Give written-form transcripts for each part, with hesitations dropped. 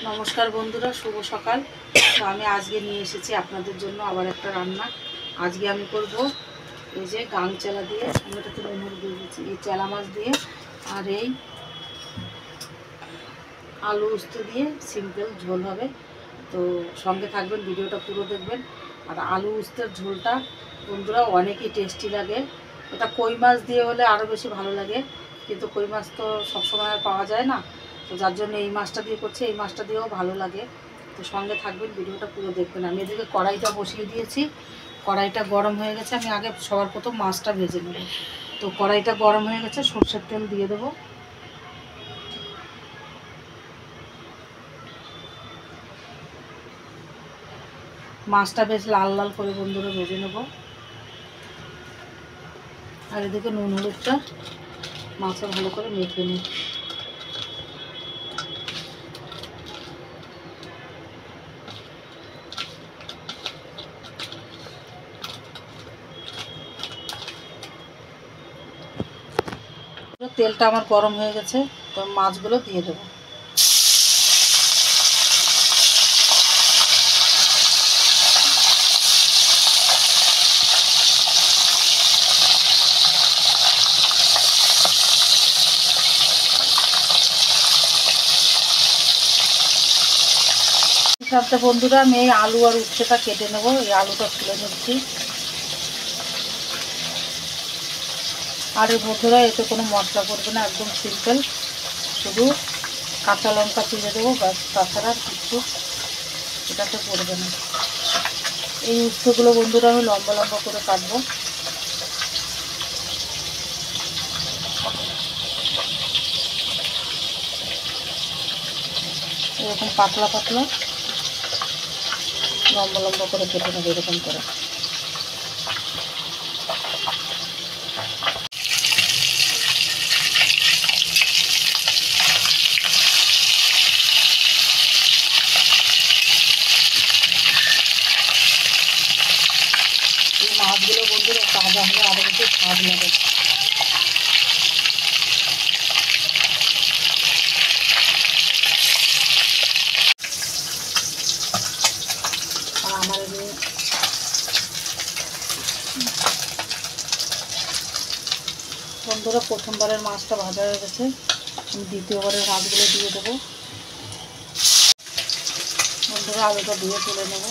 नमस्कार बंधुरा शुभ सकाल। तो आमी आज के निये एसेछि आपनादेर जोन्नो आबार एकटा रान्ना। आज के आमी करबो এই যে গাং চালা দিয়ে আমি এটাতে নুন দিয়ে দিচ্ছি, এই চালা মাছ দিয়ে আর এই আলু উস্তে দিয়ে সিম্পল ঝোল হবে। তো সঙ্গে থাকবেন, ভিডিওটা পুরো দেখবেন। আর আলু উস্তের ঝোলটা বন্ধুরা অনেকই টেস্টি লাগে। এটা কই মাছ দিয়ে হলে আরও বেশি ভালো লাগে, কিন্তু কই মাছ তো সবসময় আর পাওয়া যায় না। তো যার জন্য এই মাছটা দিয়ে করছি, এই মাছটা দিয়েও ভালো লাগে। তো সঙ্গে থাকবেন, ভিডিওটা পুরো দেখবেন। আমি এদিকে কড়াইটা বসিয়ে দিয়েছি, কড়াইটা গরম হয়ে গেছে। আমি আগে সবার প্রথম মাছটা ভেজে নেব। তো কড়াইটা গরম হয়ে গেছে, সরষের তেল দিয়ে দেবো। মাছটা বেশ লাল লাল করে বন্ধুরা ভেজে নেব। আর এদিকে নুন হলুদটা মাছে ভালো করে মেখে নেব। তেলটা আমার গরম হয়ে গেছে, তো মাছগুলো দিয়ে দেবো। সাথে বন্ধুরা আমি এই আলু আর উচ্ছেটা কেটে নেব। এই আলুটা তুলে নিচ্ছি। আর এই বন্ধুরা এতে কোনো মশলা করবে না, একদম সিম্পল, শুধু কাঁচা লঙ্কা চিড়ে দেবো ব্যাস, তাছাড়া আর কিছু এটাতে পড়বে না। এই উচ্ছেগুলো বন্ধুরা আমি লম্বা লম্বা করে কাটবো। এরকম পাতলা পাতলা লম্বা লম্বা করে কেটে নেবো, এরকম করে। এই মাছগুলো বন্ধুরা তাজা হলে আরও বেশি স্বাদ লাগে। আর আমার বন্ধুরা প্রথমবারের মাছটা ভাজা হয়ে গেছে, আমি দ্বিতীয়বারের মাছগুলো দিয়ে দেবো। বন্ধুরা আলুটা দিয়ে তুলে নেব।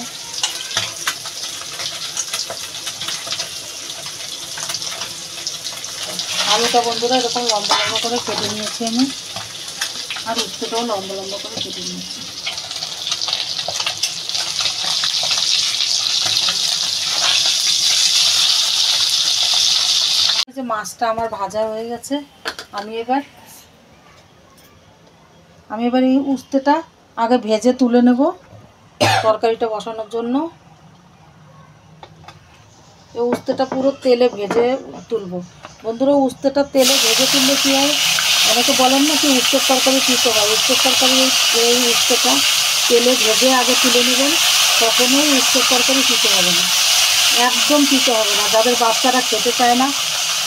আলুটা বন্ধুরা এরকম লম্বা লম্বা করে কেটে নিয়েছি আমি, আর উচ্ছেটাও লম্বা লম্বা করে কেটে নিয়েছি। যে মাছটা আমার ভাজা হয়ে গেছে, আমি এবার এই উস্তেটা আগে ভেজে তুলে নেব তরকারিটা বসানোর জন্য। এই উস্তেটা পুরো তেলে ভেজে তুলবো বন্ধুরা। উস্তেটা তেলে ভেজে তুললে কী হয়, অনেকে বলেন না কি উস্তের তরকারি তিতো হয়। উস্তের তরকারি এই উস্তেটা তেলে ভেজে আগে তুলে নেবেন, কখনোই উস্তের তরকারি তিতো হবে না, একদম তিতো হবে না। যাদের বাচ্চারা খেতে চায় না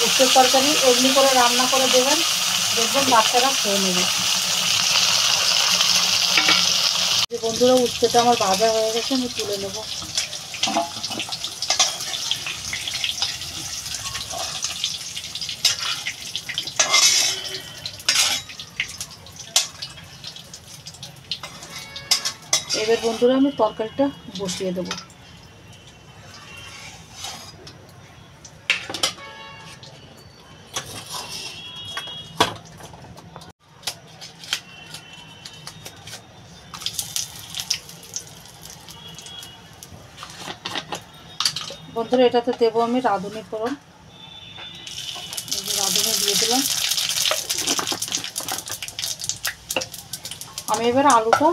উস্তের তরকারি, এমনি করে রান্না করে দেবেন, দেখবেন বাচ্চারা খেয়ে নেবে। যে বন্ধুরা উস্তেটা আমার ভাজা হয়ে গেছে, আমি তুলে নেব। এবার বন্ধুরা আমি তরকারিটা বসিয়ে দেবো। বন্ধুরা এটাতে দেবো আমি রাঁধুনি ফোড়ন। রাঁধুনি দিয়ে দিলাম। আমি এবার আলুটা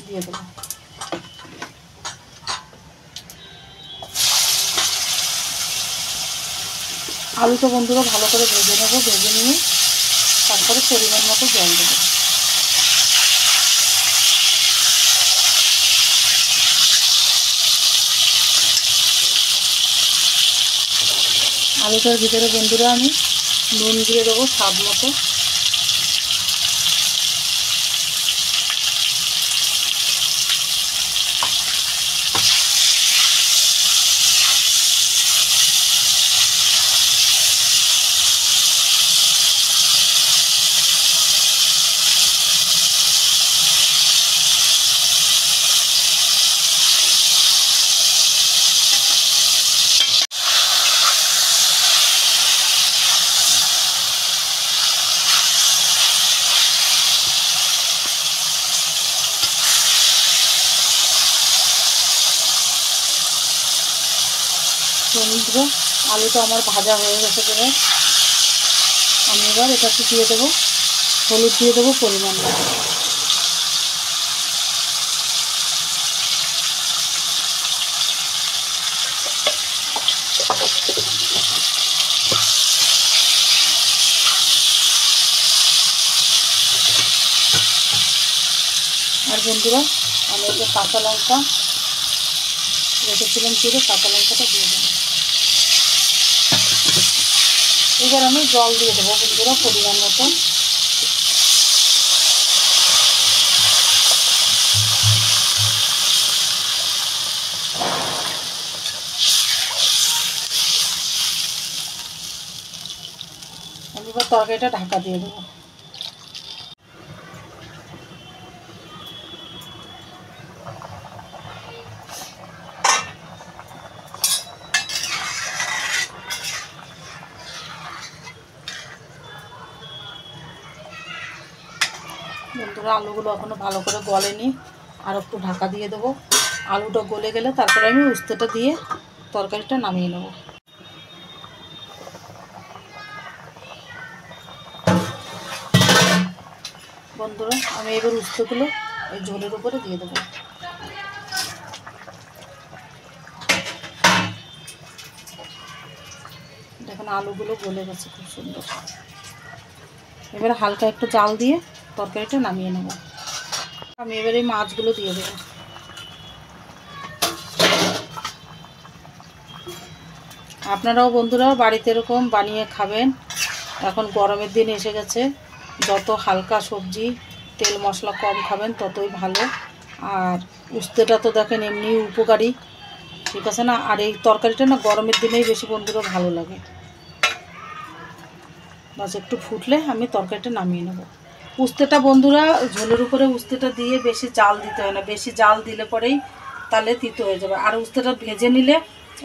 দিয়ে দেবো। আলুটা বন্ধুরা ভালো করে ভেজে নেব। ভেজে নিয়ে তারপরে পরিমাণ মতো জল দেবো। আলুটার ভিতরে বন্ধুরা আমি নুন দিয়ে দেবো স্বাদ মতো। বন্ধুরা আলুটা আমার ভাজা হয়ে গেছে প্রায়। আমি এবার এটাতে দিয়ে দেবো হলুদ, দিয়ে দেবো পরিমাণ মতো। আর বন্ধুরা আমি এই যে কাঁচা লঙ্কা রেখেছিলাম চিড়ে, কাঁচা লঙ্কাটা দিয়ে দেবো। এবার আমি জল দিয়ে দেবো বন্ধুরা পরিমাণ মতো। আমি এবার তরকারিটা ঢাকা দিয়ে দেবো। বন্ধুরা আলুগুলো এখনো ভালো করে গলেনি, আর একটু ঢাকা দিয়ে দেবো। আলুটা গলে গেলে তারপরে আমি উস্তেটা দিয়ে তরকারিটা নামিয়ে নেব। বন্ধুরা আমি এবার উস্তেগুলো এই ঝোলের উপরে দিয়ে দেবো। দেখুন আলুগুলো গলে গেছে খুব সুন্দর। এবার হালকা একটু জাল দিয়ে তরকারিটা নামিয়ে নেব। আমি এবার এই মাছগুলো দিয়ে দেবো। আপনারাও বন্ধুরা বাড়িতে এরকম বানিয়ে খাবেন। এখন গরমের দিন এসে গেছে, যত হালকা সবজি তেল মশলা কম খাবেন ততই ভালো। আর উস্তেটা তো দেখেন এমনি উপকারী, ঠিক আছে না? আর এই তরকারিটা না গরমের দিনেই বেশি বন্ধুরা ভালো লাগে। বাস একটু ফুটলে আমি তরকারিটা নামিয়ে নেব। উস্তেটা বন্ধুরা ঝোলের উপরে উস্তেটা দিয়ে বেশি জাল দিতে হয় না, বেশি জাল দিলে পরেই তাহলে তিতো হয়ে যাবে। আর উস্তেটা ভেজে নিলে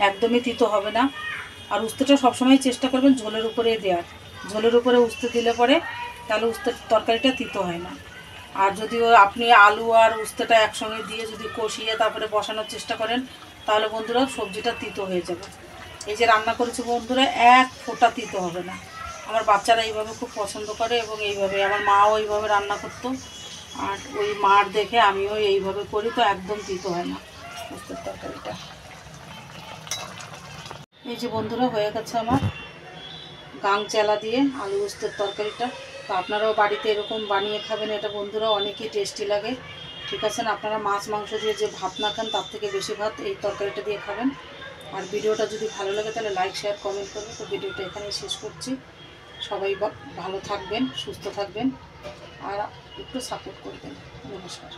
একদমই তিতো হবে না। আর উস্তেটা সবসময় চেষ্টা করবেন ঝোলের উপরেই দেওয়ার। ঝোলের উপরে উস্তে দিলে পরে তাহলে উস্তের তরকারিটা তিতো হয় না। আর যদিও আপনি আলু আর উস্তেটা একসঙ্গে দিয়ে যদি কষিয়ে তারপরে বসানোর চেষ্টা করেন তাহলে বন্ধুরা সবজিটা তিতো হয়ে যাবে। এই যে রান্না করেছি বন্ধুরা এক ফোঁটা তিতো হবে না। আমার বাচ্চারা এইভাবে খুব পছন্দ করে এবং এইভাবে আমার মাও এইভাবে রান্না করতো। আর ওই মার দেখে আমিও এইভাবে করি, তো একদম তিতো হয় না উস্তের তরকারিটা। এই যে বন্ধুরা হয়ে গেছে আমার গাং চেলা দিয়ে আলু উস্তের তরকারিটা। তো আপনারাও বাড়িতে এরকম বানিয়ে খাবেন, এটা বন্ধুরা অনেকই টেস্টি লাগে, ঠিক আছে না? আপনারা মাছ মাংস দিয়ে যে ভাত না খান তার থেকে বেশি ভাত এই তরকারিটা দিয়ে খাবেন। আর ভিডিওটা যদি ভালো লাগে তাহলে লাইক শেয়ার কমেন্ট করবেন। তো ভিডিওটা এখানেই শেষ করছি। সবাই ভালো থাকবেন, সুস্থ থাকবেন, আর একটু সাপোর্ট করবেন। নমস্কার।